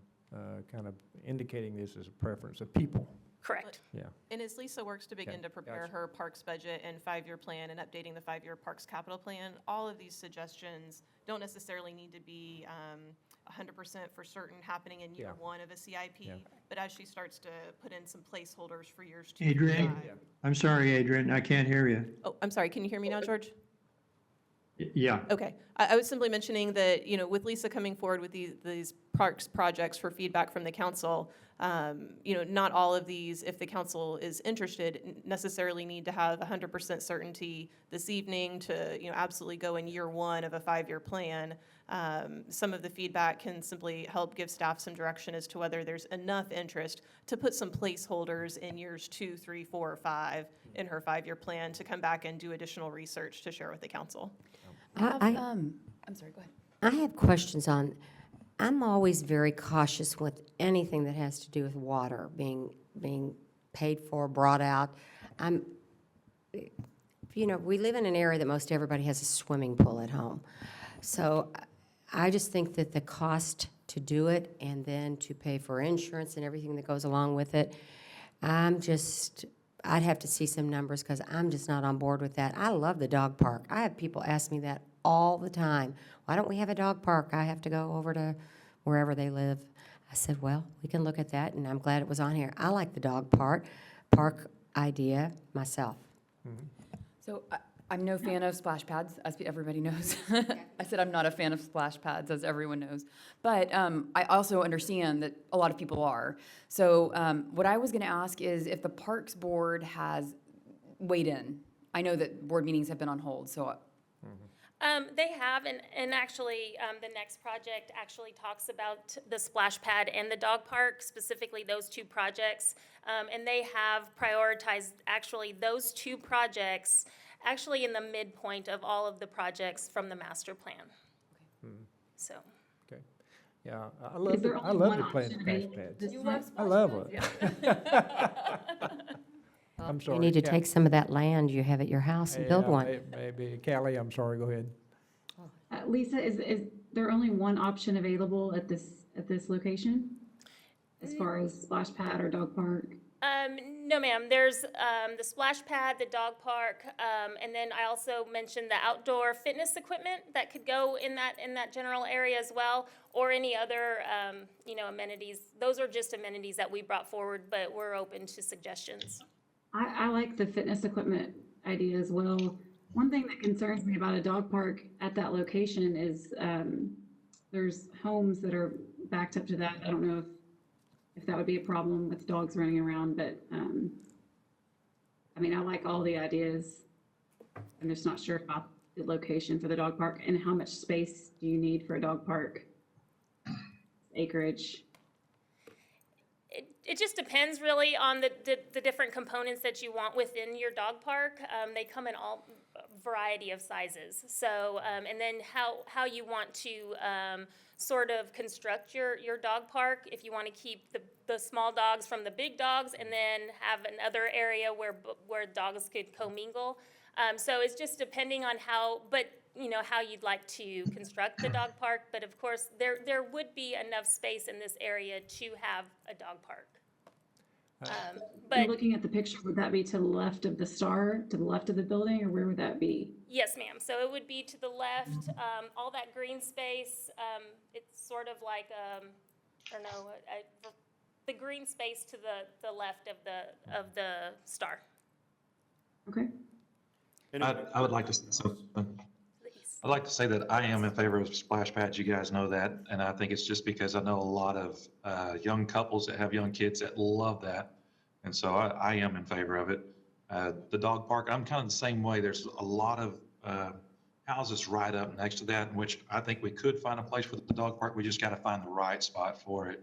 kind of indicating this as a preference of people. Correct. Yeah. And as Lisa works to begin Okay, to prepare gotcha. her parks budget and 5-year plan and updating the 5-year parks capital plan, all of these suggestions don't necessarily need to be 100% for certain happening in year Yeah. one of a CIP. Yeah. But as she starts to put in some placeholders for years 2 through Adrian, 5. I'm sorry, Adrian, I can't hear you. Oh, I'm sorry, can you hear me now, George? Yeah, Okay. I was simply mentioning that, with Lisa coming forward with these parks projects for feedback from the council, not all of these, if the council is interested, necessarily need to have 100% certainty this evening to, absolutely go in year one of a 5-year plan. Some of the feedback can simply help give staff some direction as to whether there's enough interest to put some placeholders in years 2, 3, 4, or 5 in her 5-year plan to come back and do additional research to share with the council. I'm sorry, go ahead. I have questions on, I'm always very cautious with anything that has to do with water being paid for, brought out. We live in an area that most everybody has a swimming pool at home. So I just think that the cost to do it and then to pay for insurance and everything that goes along with it, I'd have to see some numbers because I'm just not on board with that. I love the dog park. I have people ask me that all the time. Why don't we have a dog park? I have to go over to wherever they live. I said, well, we can look at that, and I'm glad it was on here. I like the dog park idea myself. So I'm no fan of splash pads, as everybody knows. I said I'm not a fan of splash pads, as everyone knows. But I also understand that a lot of people are. So what I was going to ask is if the Parks Board has weighed in. I know that board meetings have been on hold, so They have, and actually, the next project actually talks about the splash pad and the dog park, specifically those two projects. And they have prioritized actually those two projects actually in the midpoint of all of the projects from the master plan. So. Okay. Yeah, I Is love there the, I only love one the plant option splash available pads. this You month? I love it. I'm sorry. You need to Cal- take some of that land you have at your house and build Yeah, one. Maybe. Callie, I'm sorry, go ahead. Lisa, is there only one option available at this location? As far as splash pad or dog park? No, ma'am. There's the splash pad, the dog park, and then I also mentioned the outdoor fitness equipment that could go in that general area as well, or any other amenities. Those are just amenities that we brought forward, but we're open to suggestions. I like the fitness equipment idea as well. One thing that concerns me about a dog park at that location is there's homes that are backed up to that. I don't know if that would be a problem with dogs running around, but I like all the ideas. I'm just not sure about the location for the dog park and how much space do you need for a dog park? Acreage. It just depends really on the different components that you want within your dog park. They come in all variety of sizes. So, and then how you want to sort of construct your dog park. If you want to keep the small dogs from the big dogs and then have another area where dogs could commingle. So it's just depending on how you'd like to construct the dog park. But of course, there would be enough space in this area to have a dog park. But Looking at the picture, would that be to the left of the star, to the left of the building, or where would that be? yes, ma'am. So it would be to the left, all that green space. It's sort of like I don't know, the green space to the left of the star. Okay. I would like to say something. To the east. I'd like to say that I am in favor of splash pads. You guys know that. And I think it's just because I know a lot of young couples that have young kids that love that. And so I am in favor of it. The dog park, I'm kind of the same way. There's a lot of houses right up next to that, in which I think we could find a place for the dog park. We just got to find the right spot for it.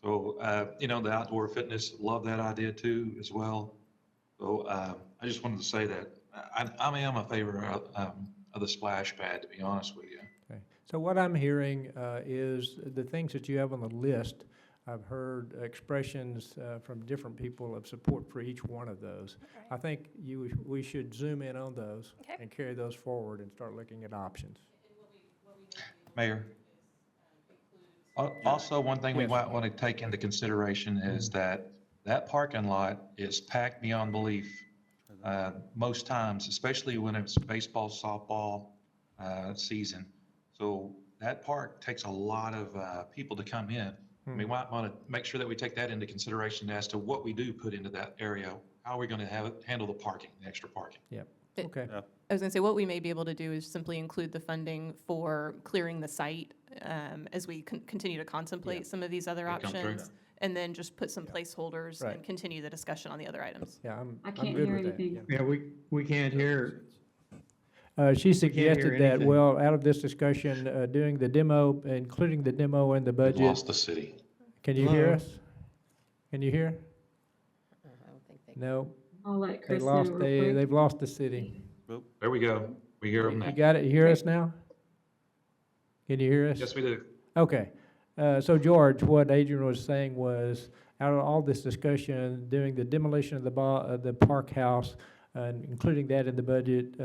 So, the outdoor fitness, love that idea too as well. So I just wanted to say that I am a favor of the splash pad, to be honest with you. Okay. So what I'm hearing is the things that you have on the list. I've heard expressions from different people of support for each one of those. Okay. I think we should zoom in on those Okay. and carry those forward and start looking at options. Mayor? Also, one thing we Yes. might want to take into consideration is that That parking lot is packed beyond belief, most times, especially when it's baseball, softball, season. So that park takes a lot of, people to come in. We might want to make sure that we take that into consideration as to what we do put into that area. How are we going to handle the parking, the extra parking? Yep, It- okay. I was going to say, what we may be able to do is simply include the funding for clearing the site as we continue to contemplate some of these other They come through. options, and then just put some placeholders Right. and continue the discussion on the other items. Yeah, I I'm can't good hear with that. anything. yeah. Yeah, we can't hear. She suggested that, anything. well, out of this discussion, doing the demo, including the demo in the We've budget. lost the city. Can you hear Hello? us? Can you hear? I don't think they. No, I'll let they Chris know lost, real they, quick. they've lost the city. There we go. We hear them You now. got it, you hear us now? Can you hear us? Yes, we do. Okay, so George, what Adrian was saying was, out of all this discussion, doing the demolition of the park house, and including that in the budget,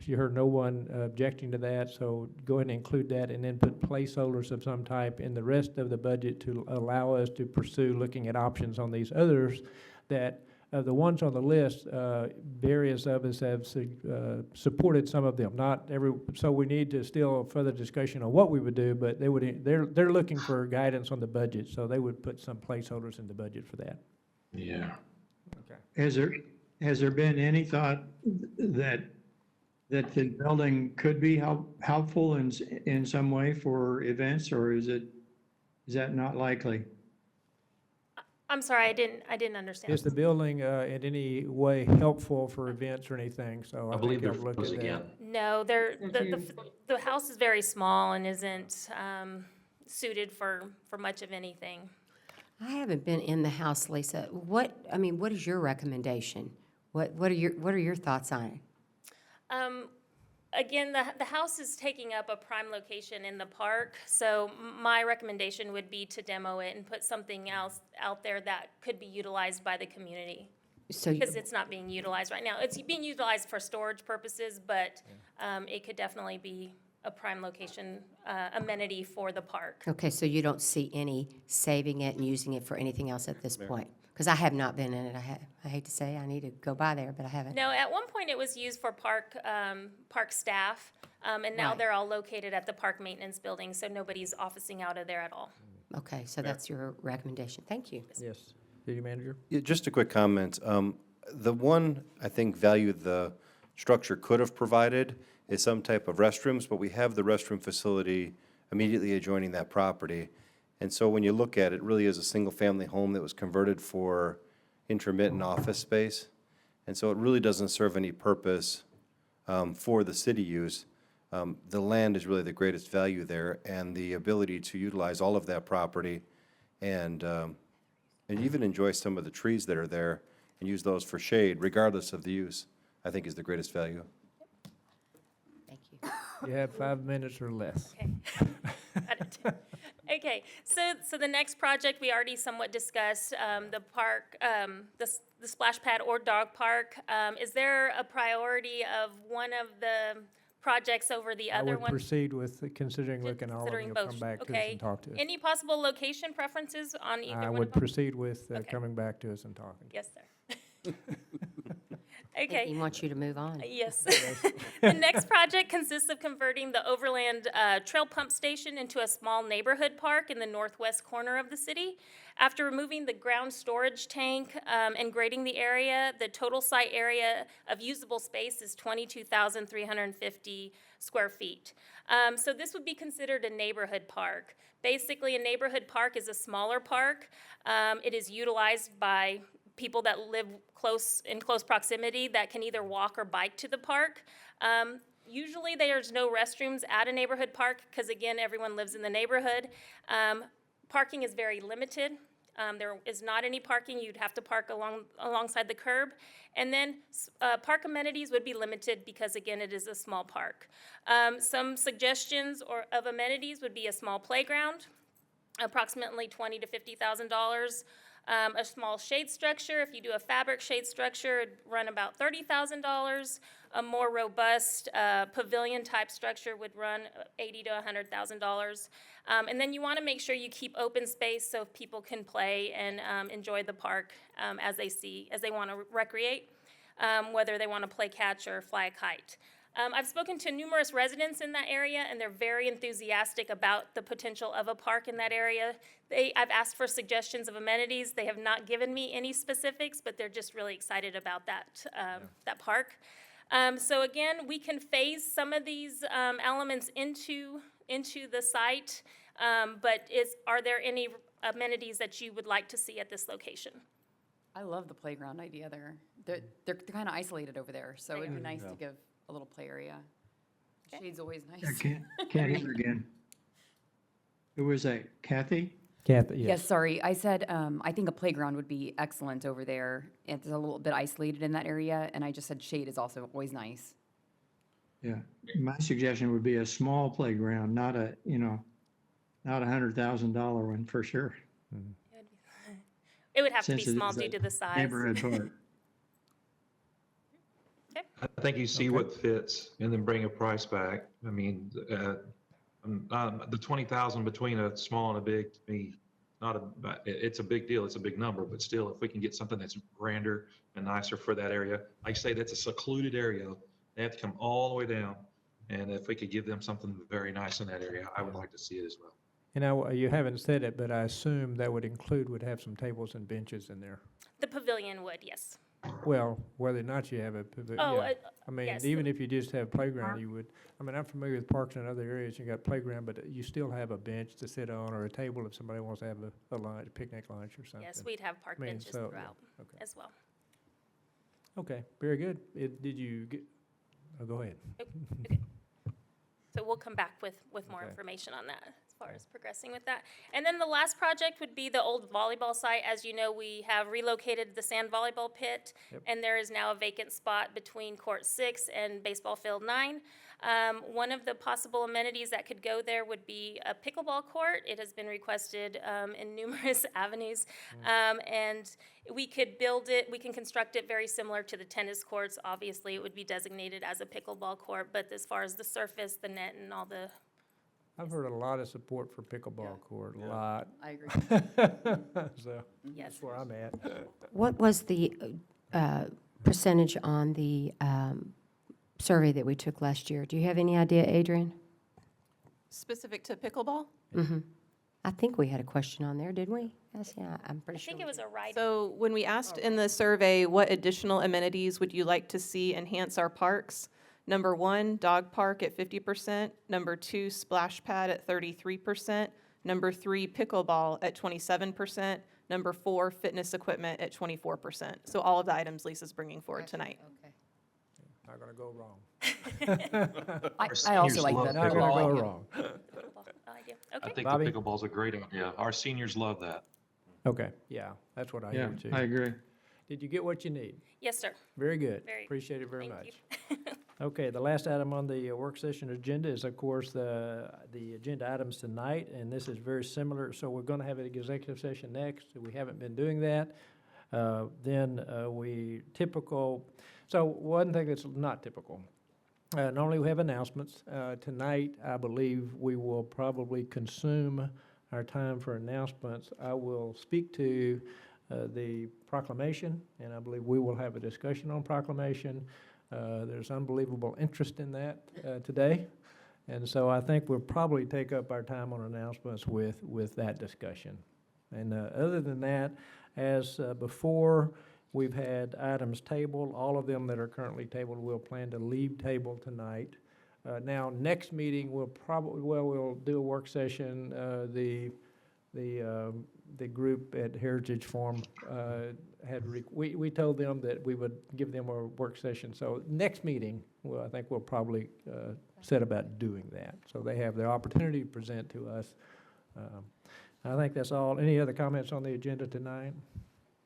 she heard no one objecting to that, so go ahead and include that, and then put placeholders of some type in the rest of the budget to allow us to pursue looking at options on these others that, the ones on the list, various of us have supported some of them, not every, so we need to still further discussion on what we would do, but they're looking for guidance on the budget, so they would put some placeholders in the budget for that. Yeah. Has there been any thought that the building could be helpful in some way for events, or is that not likely? I'm sorry, I didn't understand. Is the building in any way helpful for events or anything? So I believe think they're I've looked froze at again. that. No, the house is very small and isn't suited for much of anything. I haven't been in the house, Lisa. What is your recommendation? What are your thoughts on it? Again, the house is taking up a prime location in the park, so my recommendation would be to demo it and put something else out there that could be utilized by the community. So you- Because it's not being utilized right now. It's being utilized for storage purposes, but it could definitely be a prime location amenity for the park. Okay, so you don't see any saving it and using it for anything else at this point? Because I have not been in it. I hate to say, I need to go by there, but I haven't. No, at one point it was used for park staff, and now Right. they're all located at the park maintenance building, so nobody's officing out of there at all. Okay, so that's your recommendation. Thank you. Yes, city manager? Yeah, just a quick comment. The one, I think, value the structure could have provided is some type of restrooms, but we have the restroom facility immediately adjoining that property. And so when you look at it, it really is a single-family home that was converted for intermittent office space. And so it really doesn't serve any purpose for the city use. The land is really the greatest value there, and the ability to utilize all of that property and even enjoy some of the trees that are there and use those for shade, regardless of the use, I think is the greatest value. Thank you. You have 5 minutes or less. Okay. Got it. Okay, so the next project, we already somewhat discussed, the park, the splash pad or dog park. Is there a priority of one of the projects over the I other would one? proceed with considering looking at all of them, Considering you'll both, come back to us okay. and talk to us. Any possible location preferences on either I one would of them? proceed with Okay. coming back to us and talking. Yes, sir. I think Okay. he wants you to move on. Yes. The next project consists of converting the Overland Trail Pump Station into a small neighborhood park in the northwest corner of the city. After removing the ground storage tank and grading the area, the total site area of usable space is 22,350 square feet. So this would be considered a neighborhood park. Basically, a neighborhood park is a smaller park. It is utilized by people that live in close proximity that can either walk or bike to the park. Usually there's no restrooms at a neighborhood park because, again, everyone lives in the neighborhood. Parking is very limited. There is not any parking. You'd have to park alongside the curb. And then park amenities would be limited because, again, it is a small park. Some suggestions of amenities would be a small playground, approximately $20,000 to $50,000. A small shade structure, if you do a fabric shade structure, it'd run about $30,000. A more robust pavilion-type structure would run $80,000 to $100,000. And then you want to make sure you keep open space so people can play and enjoy the park as they want to recreate, whether they want to play catch or fly a kite. I've spoken to numerous residents in that area, and they're very enthusiastic about the potential of a park in that area. I've asked for suggestions of amenities. They have not given me any specifics, but they're just really excited about that park. So again, we can phase some of these elements into the site, but are there any amenities that you would like to see at this location? I love the playground idea there. They're kind of isolated over there, so it'd be nice to give a little play area. Shade's always I nice. can't hear again. Who was that, Kathy? Kathy, Yes, yes. sorry. I said, I think a playground would be excellent over there. It's a little bit isolated in that area, and I just said shade is also always nice. Yeah, my suggestion would be a small playground, not a, not $100,000 one for sure. It would have to be Since it small is due a to the size. Neighborhood park. I think you see what fits and then bring a price back. I mean, the 20,000 between a small and a big, to me, it's a big deal. It's a big number, but still, if we can get something that's grander and nicer for that area, like I say, that's a secluded area. They have to come all the way down. And if we could give them something very nice in that area, I would like to see it as well. And you haven't said it, but I assume that would have some tables and benches in there. The pavilion would, yes. Well, whether or not you have a pavilion, Oh, yeah. I mean, yes. even if you just have playground, you would, I mean, I'm familiar with parks in other areas, you got playground, but you still have a bench to sit on or a table if somebody wants to have a lunch, picnic lunch or something. Yes, we'd have park I mean, benches so, yeah, throughout okay. as well. Okay, very good. Did you get, go ahead. Okay. So we'll come back with more Okay. information on that as far as progressing with that. And then the last project would be the old volleyball site. As you know, we have relocated the sand volleyball pit, Yep. and there is now a vacant spot between Court 6 and Baseball Field 9. One of the possible amenities that could go there would be a pickleball court. It has been requested in numerous avenues. And we could build it, we can construct it very similar to the tennis courts. Obviously, it would be designated as a pickleball court, but as far as the surface, the net, and all the, I've heard a lot of support for pickleball court, a lot. I agree. So, yes. that's where I'm at. What was the percentage on the survey that we took last year? Do you have any idea, Adrian? Specific to pickleball? I think we had a question on there, didn't we? Yes, yeah, I'm I pretty sure. think it was a right. So when we asked in the survey, what additional amenities would you like to see enhance our parks? Number 1, dog park at 50%. Number 2, splash pad at 33%. Number 3, pickleball at 27%. Number 4, fitness equipment at 24%. So all of the items Lisa's bringing forward tonight. Okay. Not gonna go wrong. I also seniors like love that. Not gonna go pickleball. wrong. Pickleball idea. I Okay. think Bobby? the pickleball's a great idea. Our seniors love that. Okay, yeah, that's what I Yeah, hear too. I agree. Did you get what you need? Yes, sir. Very good. Very- Appreciate it very Thank much. you. Okay, the last item on the work session agenda is, of course, the agenda items tonight, and this is very similar. So we're going to have an executive session next. We haven't been doing that. Then so one thing that's not typical. Normally we have announcements. Tonight, I believe we will probably consume our time for announcements. I will speak to the proclamation, and I believe we will have a discussion on proclamation. There's unbelievable interest in that today, and so I think we'll probably take up our time on announcements with that discussion. And other than that, as before, we've had items tabled. All of them that are currently tabled, we'll plan to leave table tonight. Now, next meeting, we'll do a work session. The group at Heritage Farm we told them that we would give them a work session. So next meeting, well, I think we'll probably set about doing that. So they have the opportunity to present to us. I think that's all. Any other comments on the agenda tonight?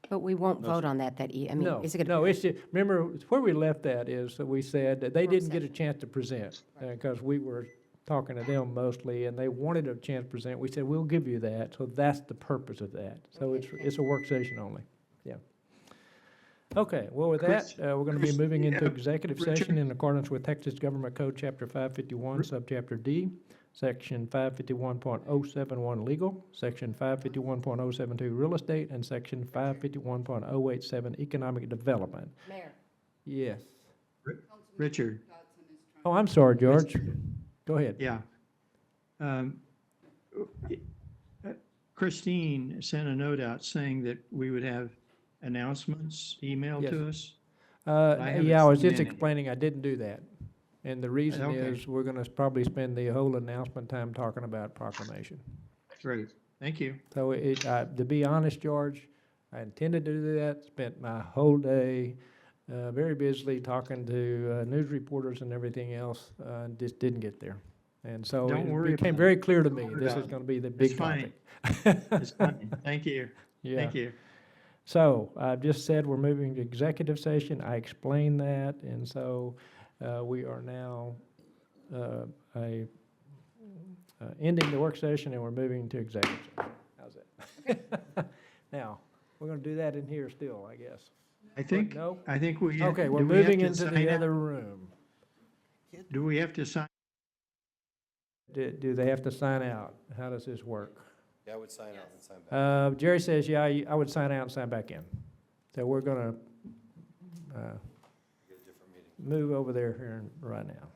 But we won't vote on that, I mean, No, is it no, gonna? it's just, remember, where we left that is that we said that they didn't get a chance to present because we were talking to them mostly, and they wanted a chance to present. We said, we'll give you that, so that's the purpose of that. So it's a work session only, yeah. Okay, well, with that, we're gonna be moving into executive session in accordance with Texas Government Code, Chapter 551, Subchapter D, Section 551.071 legal, Section 551.072 real estate, and Section 551.087 economic development. Mayor. Yes. Richard, Oh, I'm sorry, George. Go ahead. yeah. Um, Christine sent a note out saying that we would have announcements emailed Yes. to us. I haven't Yeah, I was seen just any. explaining I didn't do that. And the reason Okay. is, we're gonna probably spend the whole announcement time talking about proclamation. Great, thank you. So to be honest, George, I intended to do that, spent my whole day, very busily talking to, news reporters and everything else, just didn't get there. And so Don't worry it became about very it. clear to me, Don't worry this about is it. gonna be the It's big fine. topic. It's fine, thank you, Yeah. thank you. So, I've just said we're moving to executive session, I explained that, and so, we are now, ending the work session, and we're moving to executive session. How's that? Now, we're gonna do that in here still, I guess. I think, No? I think we. Okay, we're do we have moving to into sign the out? other room. Do we have to sign? Do they have to sign out? How does this work? Yeah, I would sign out and sign back. Jerry says, yeah, I would sign out and sign back in. So we're gonna, Get a different meeting. move over there here right now.